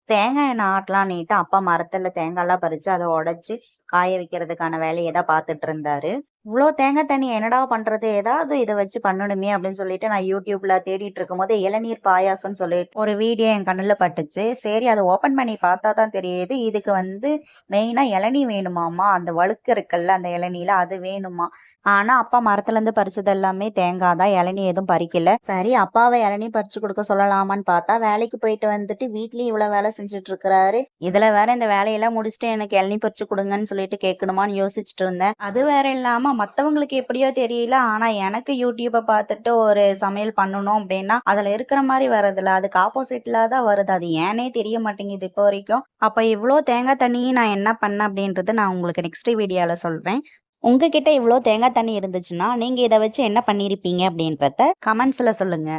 தேங்காய் எண்ணெய் ஆட்டலான்னுட்டு அப்பா மரத்துல தேங்காய்லாம் பறிச்சு அதை உடைச்சு காய வைக்கிறதுக்கான வேலையை தான் பார்த்துட்டு இருந்தாரு. இவ்வளோ தேங்காய் தண்ணி என்னடா பண்றது? ஏதாவது இதை வச்சு பண்ணணுமே அப்படின்னு சொல்லிட்டு நான் யூடியூப்ல தேடிட்டு இருக்கும்போது இளநீர் பாயாசம்னு சொல்லிட்டு ஒரு வீடியோ என் கண்ணுல பட்டுச்சு. சரி, அதை ஓபன் பண்ணி பார்த்தா தான் தெரியுது இதுக்கு மெயினா இளநீ வேணுமாமா. அந்த வழுக்கு இருக்குல்ல அந்த இளநீல அது வேணுமா. ஆனா அப்பா மரத்துல இருந்து பறிச்சது எல்லாமே தேங்காய் தான், இளநீ எதுவும் பறிக்கல. சரி, அப்பாவை இளநீ பறிச்சு கொடுக்க சொல்லலாமான்னு பார்த்தா வேலைக்கு போயிட்டு வந்துட்டு வீட்லயும் இவ்வளவு வேலை செஞ்சுட்டு இருக்கிறாரு. இதுல வேற இந்த வேலையெல்லாம் முடிச்சுட்டு எனக்கு இளநீ பறிச்சு கொடுங்கன்னு சொல்லிட்டு கேட்கணுமான்னு யோசிச்சுட்டு இருந்தேன். அது வேற இல்லாம மத்தவங்களுக்கு எப்படியோ தெரியல, ஆனா எனக்கு யூடியூப்பை பார்த்துட்டு ஒரு சமையல் பண்ணணும் அப்படின்னா அதுல இருக்கிற மாதிரி வரதில்ல, அதுக்கு ஆப்போசிட்ல தான் வருது. அது ஏனே தெரிய மாட்டேங்குது இப்போ வரைக்கும். அப்ப இவ்வளோ தேங்காய் தண்ணியை நான் என்ன பண்ணேன் அப்படின்றது நான் உங்களுக்கு நெக்ஸ்ட் வீடியோல சொல்றேன். உங்ககிட்ட இவ்வளோ தேங்காய் தண்ணி இருந்துச்சுன்னா நீங்க இதை வச்சு என்ன பண்ணிருப்பீங்க அப்படின்றத கமெண்ட்ஸ்ல சொல்லுங்க.